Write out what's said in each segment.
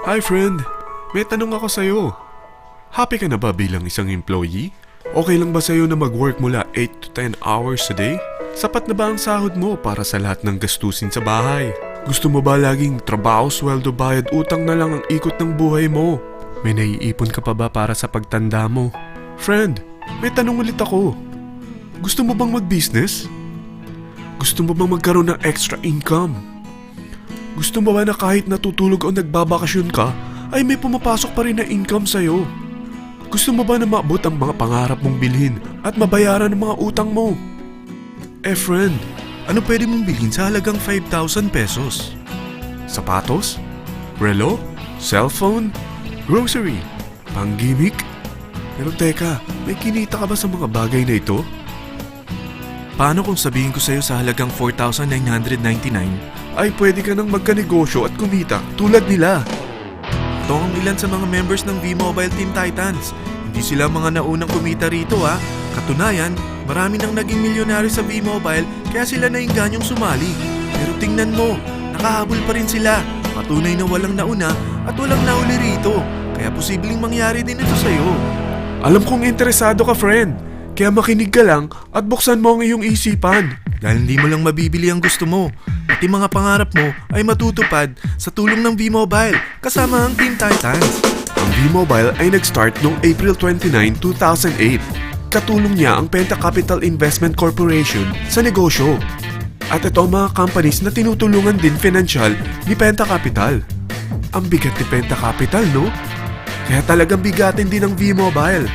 Hi friend, may tanong ako sa'yo. Happy ka na ba bilang isang employee? Okay lang ba sa'yo na mag-work mula 8 to 10 hours a day? Sapat na ba ang sahod mo para sa lahat ng gastusin sa bahay? Gusto mo ba laging trabaho, sweldo, bayad, utang na lang ang ikot ng buhay mo? May naiipon ka pa ba para sa pagtanda mo? Friend, may tanong ulit ako. Gusto mo bang mag-business? Gusto mo bang magkaroon ng extra income? Gusto mo ba na kahit natutulog o nagbabakasyon ka, ay may pumapasok pa rin na income sa'yo? Gusto mo ba na maabot ang mga pangarap mong bilhin at mabayaran ang mga utang mo? Friend, ano pwede mong bilhin sa halagang 5,000 pesos? Sapatos? Relo? Cellphone? Grocery? Pang-gimmick? Pero teka, may kinita ka ba sa mga bagay na ito? Paano kung sabihin ko sa'yo sa halagang 4,999 ay pwede ka nang magkanegosyo at kumita tulad nila? Ito ang ilan sa mga members ng V-Mobile Team Titans. Hindi sila mga naunang kumita rito ha. Katunayan, marami nang naging milyonaryo sa V-Mobile kaya sila naingganyong sumali. Pero tingnan mo, nakahabol pa rin sila. Patunay na walang nauna at walang nauli rito. Kaya posibleng mangyari din ito sa'yo. Alam kong interesado ka, friend. Kaya makinig ka lang at buksan mo ang iyong isipan. Dahil hindi mo lang mabibili ang gusto mo. At yung mga pangarap mo ay matutupad sa tulong ng V-Mobile kasama ang Team Titans. Ang V-Mobile ay nag-start noong April 29, 2008. Katulong niya ang Penta Capital Investment Corporation sa negosyo. At ito ang mga companies na tinutulungan din financial ni Penta Capital. Ang bigat ni Penta Capital, no? Kaya talagang bigatin din ang V-Mobile.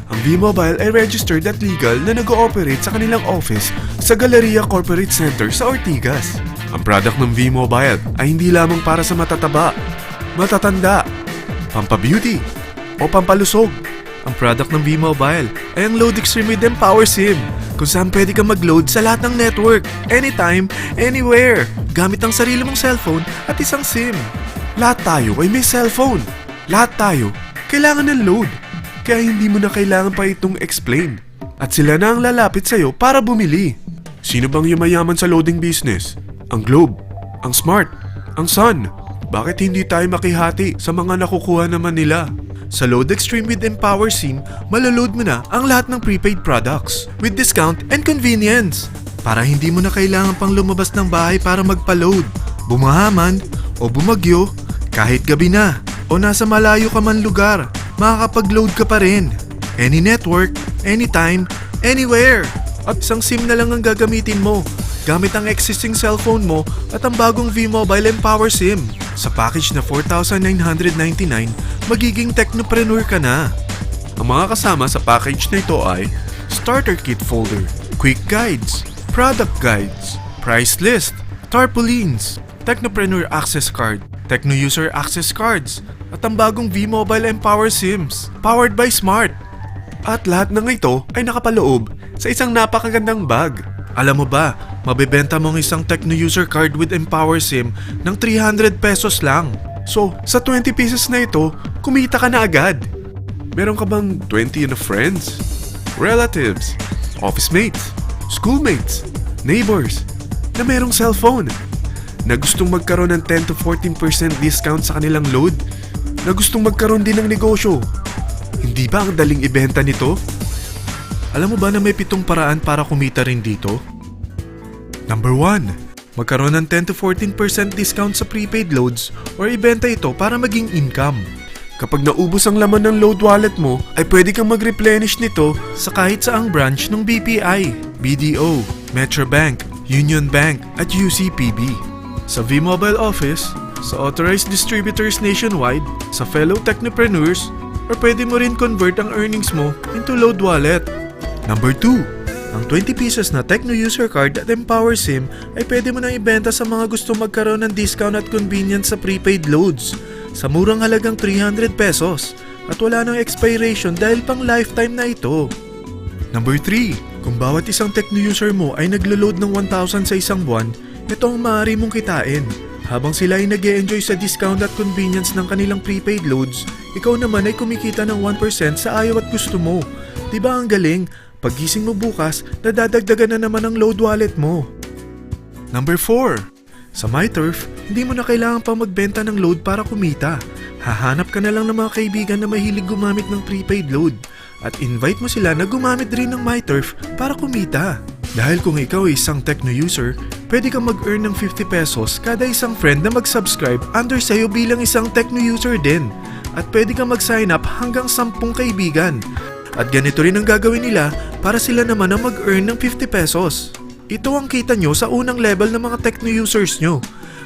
Ang V-Mobile ay registered at legal na nag-ooperate sa kanilang office sa Galleria Corporate Center sa Ortigas. Ang product ng V-Mobile ay hindi lamang para sa matataba, matatanda, pampabeauty, o pampalusog. Ang product ng V-Mobile ay ang Load Extreme with Empower SIM, kung saan pwede kang mag-load sa lahat ng network, anytime, anywhere, gamit ang sarili mong cellphone at isang SIM. Lahat tayo ay may cellphone. Lahat tayo kailangan ng load. Kaya hindi mo na kailangan pa itong explain. At sila na ang lalapit sa'yo para bumili. Sino bang yumayaman sa loading business? Ang Globe, ang Smart, ang Sun. Bakit hindi tayo makihati sa mga nakukuha naman nila? Sa Load Extreme with Empower SIM, malaload mo na ang lahat ng prepaid products with discount and convenience. Para hindi mo na kailangan pang lumabas ng bahay para magpa-load. Bumahaman o bumagyo, kahit gabi na o nasa malayo ka man lugar, makakapag-load ka pa rin. Any network, anytime, anywhere. At isang SIM na lang ang gagamitin mo gamit ang existing cellphone mo at ang bagong V-Mobile Empower SIM. Sa package na 4,999, magiging technopreneur ka na. Ang mga kasama sa package na ito ay Starter Kit Folder, Quick Guides, Product Guides, Price List, Tarpaulins, Technopreneur Access Card, Techno User Access Cards, at ang bagong V-Mobile Empower SIMs, powered by Smart. At lahat ng ito ay nakapaloob sa isang napakagandang bag. Alam mo ba, mabebenta mo ang isang Techno User Card with Empower SIM ng 300 pesos lang. So, sa 20 pieces na ito, kumita ka na agad. Meron ka bang 20 na friends, relatives, office mates, schoolmates, neighbors, na merong cellphone, na gustong magkaroon ng 10 to 14% discount sa kanilang load, na gustong magkaroon din ng negosyo? Hindi ba ang daling ibenta nito? Alam mo ba na may 7 paraan para kumita rin dito? Number 1. Magkaroon ng 10 to 14% discount sa prepaid loads or ibenta ito para maging income. Kapag naubos ang laman ng load wallet mo, ay pwede kang mag-replenish nito sa kahit saang branch ng BPI, BDO, Metrobank, Union Bank at UCPB. Sa V-Mobile Office, sa authorized distributors nationwide, sa fellow technopreneurs, or pwede mo rin convert ang earnings mo into load wallet. Number 2. Ang 20 pieces na Techno User Card at Empower SIM ay pwede mo nang ibenta sa mga gusto magkaroon ng discount at convenience sa prepaid loads sa murang halagang 300 pesos at wala nang expiration dahil pang lifetime na ito. Number 3. Kung bawat isang Techno user mo ay naglo-load ng 1,000 sa isang buwan, ito ang maaari mong kitain. Habang sila ay nag-e-enjoy sa discount at convenience ng kanilang prepaid loads, ikaw naman ay kumikita ng 1% sa ayaw at gusto mo. Diba ang galing? Paggising mo bukas, nadadagdagan na naman ang load wallet mo. Number 4. Sa MyTurf, hindi mo na kailangan pa magbenta ng load para kumita. Hahanap ka na lang ng mga kaibigan na mahilig gumamit ng prepaid load at invite mo sila na gumamit rin ng MyTurf para kumita. Dahil kung ikaw ay isang Tecno user, pwede kang mag-earn ng 50 pesos kada isang friend na mag-subscribe under sa'yo bilang isang Tecno user din. At pwede kang mag-sign up hanggang 10 kaibigan. At ganito rin ang gagawin nila para sila naman ang mag-earn ng 50 pesos. Ito ang kita nyo sa unang level ng mga Tecno users nyo.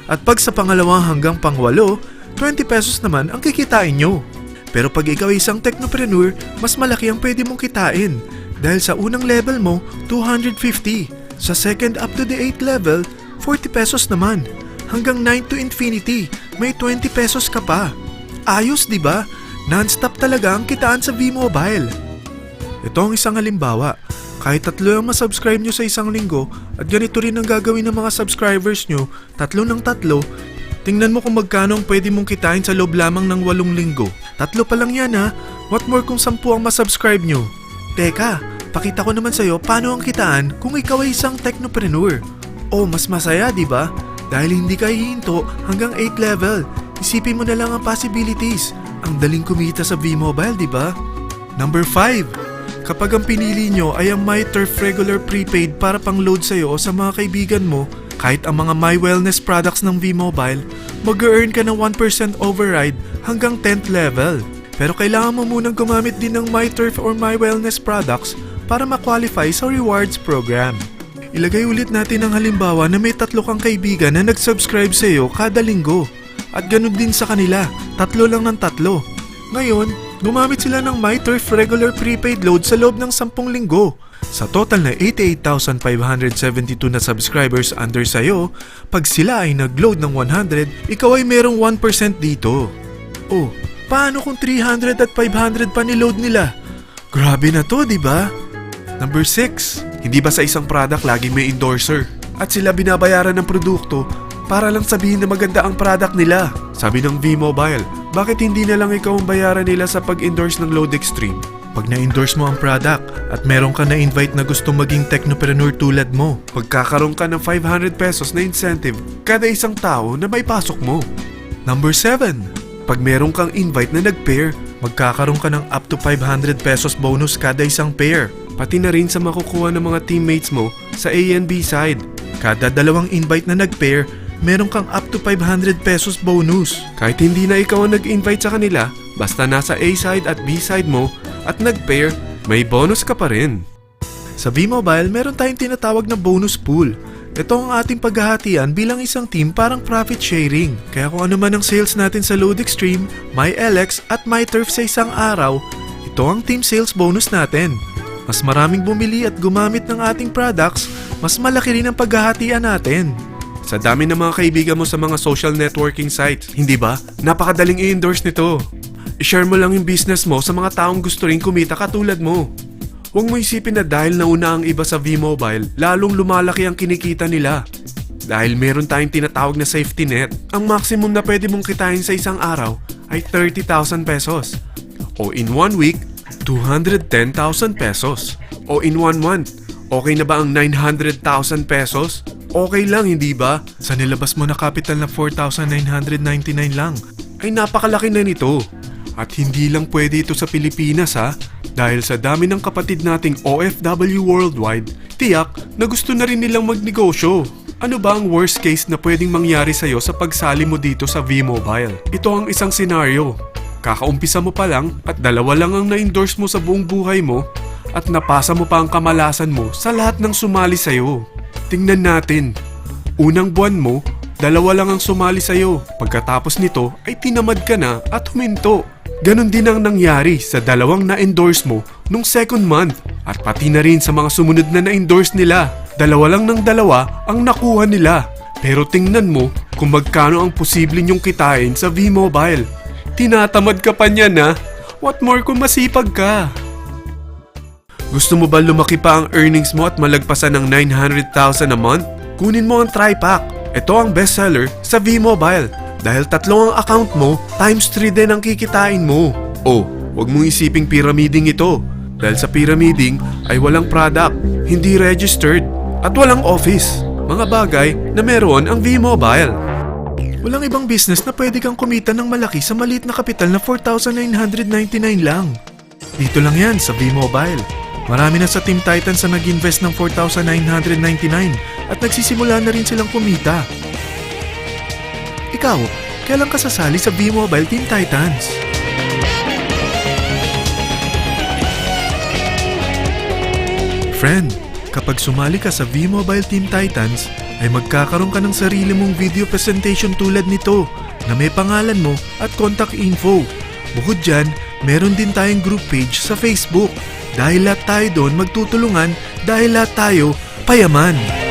At pag sa pangalawa hanggang pangwalo, 20 pesos naman ang kikitain nyo. Pero pag ikaw ay isang technopreneur, mas malaki ang pwede mong kitain. Dahil sa unang level mo, 250. Sa second up to the 8th level, 40 pesos naman. Hanggang 9 to infinity, may 20 pesos ka pa. Ayos, di ba? Non-stop talaga ang kitaan sa V-Mobile. Ito ang isang halimbawa. Kahit 3 ang masubscribe nyo sa isang linggo at ganito rin ang gagawin ng mga subscribers nyo, 3 ng 3, tingnan mo kung magkano ang pwede mong kitain sa loob lamang ng 8 linggo. 3 pa lang yan ha. What more kung 10 ang masubscribe nyo? Teka, pakita ko naman sa'yo paano ang kitaan kung ikaw ay isang technopreneur. Oh, mas masaya, di ba? Dahil hindi ka hihinto hanggang 8 level. Isipin mo na lang ang possibilities. Ang daling kumita sa V-Mobile, di ba? Number 5. Kapag ang pinili nyo ay ang MyTurf regular prepaid para pang-load sa'yo o sa mga kaibigan mo, kahit ang mga My Wellness products ng V-Mobile, mag-earn ka ng 1% override hanggang 10th level. Pero kailangan mo munang gumamit din ng MyTurf or My Wellness products para ma-qualify sa rewards program. Ilagay ulit natin ang halimbawa na may 3 kang kaibigan na nag-subscribe sa'yo kada linggo. At ganun din sa kanila, 3 lang ng 3. Ngayon, gumamit sila ng MyTurf regular prepaid load sa loob ng 10 linggo. Sa total na 88,572 na subscribers under sa'yo, pag sila ay nag-load ng 100, ikaw ay merong 1% dito. Oh, paano kung 300 at 500 pa niload nila? Grabe na to, di ba? Number 6. Hindi ba sa isang product laging may endorser? At sila binabayaran ng produkto para lang sabihin na maganda ang product nila. Sabi ng V-Mobile, bakit hindi na lang ikaw ang bayaran nila sa pag-endorse ng Load Extreme? Pag na-endorse mo ang product at meron ka na-invite na gustong maging technopreneur tulad mo, magkakaroon ka ng 500 pesos na incentive kada isang tao na may pasok mo. Number 7. Pag meron kang invite na nag-pair, magkakaroon ka ng up to 500 pesos bonus kada isang pair. Pati na rin sa makukuha ng mga teammates mo sa A and B side. Kada 2 invite na nag-pair, meron kang up to 500 pesos bonus. Kahit hindi na ikaw ang nag-invite sa kanila, basta nasa A side at B side mo at nag-pair, may bonus ka pa rin. Sa V-Mobile, meron tayong tinatawag na bonus pool. Ito ang ating paghahatian bilang isang team parang profit sharing. Kaya kung ano man ang sales natin sa Load Extreme, MyLX at MyTurf sa isang araw, ito ang team sales bonus natin. Mas maraming bumili at gumamit ng ating products, mas malaki rin ang paghahatian natin. Sa dami ng mga kaibigan mo sa mga social networking sites, hindi ba? Napakadaling i-endorse nito. I-share mo lang yung business mo sa mga taong gusto rin kumita katulad mo. Huwag mo isipin na dahil nauna ang iba sa V-Mobile, lalong lumalaki ang kinikita nila. Dahil meron tayong tinatawag na safety net, ang maximum na pwede mong kitain sa isang araw ay 30,000 pesos. O in 1 week, 210,000 pesos. O in 1 month, okay na ba ang 900,000 pesos? Okay lang, hindi ba? Sa nilabas mo na capital na 4,999 lang, ay napakalaki na nito. At hindi lang pwede ito sa Pilipinas ha, dahil sa dami ng kapatid nating OFW worldwide, tiyak na gusto na rin nilang magnegosyo. Ano ba ang worst case na pwedeng mangyari sa'yo sa pagsali mo dito sa V-Mobile? Ito ang isang senaryo. Kakaumpisa mo pa lang at 2 lang ang na-endorse mo sa buong buhay mo at napasa mo pa ang kamalasan mo sa lahat ng sumali sa'yo. Tingnan natin. Unang buwan mo, 2 lang ang sumali sa'yo. Pagkatapos nito ay tinamad ka na at huminto. Ganon din ang nangyari sa 2 na-endorse mo nung second month at pati na rin sa mga sumunod na na-endorse nila. 2 lang ng 2 ang nakuha nila. Pero tingnan mo kung magkano ang posible nyong kitain sa V-Mobile. Tinatamad ka pa niyan ha? What more kung masipag ka? Gusto mo ba lumaki pa ang earnings mo at malagpasan ng 900,000 a month? Kunin mo ang TriPack. Ito ang bestseller sa V-Mobile. Dahil 3 ang account mo, times 3 din ang kikitain mo. Oh, wag mong isiping pyramiding ito. Dahil sa pyramiding ay walang product, hindi registered, at walang office. mga bagay na meron ang V-Mobile. Walang ibang business na pwede kang kumita ng malaki sa maliit na kapital na 4,999 lang. Dito lang yan sa V-Mobile. Marami na sa Team Titans na nag-invest ng 4,999 at nagsisimula na rin silang kumita. Ikaw, kailan ka sasali sa V-Mobile Team Titans? Friend, kapag sumali ka sa V-Mobile Team Titans, ay magkakaroon ka ng sarili mong video presentation tulad nito na may pangalan mo at contact info. Bukod dyan, meron din tayong group page sa Facebook. Dahil lahat tayo doon magtutulungan dahil lahat tayo payaman.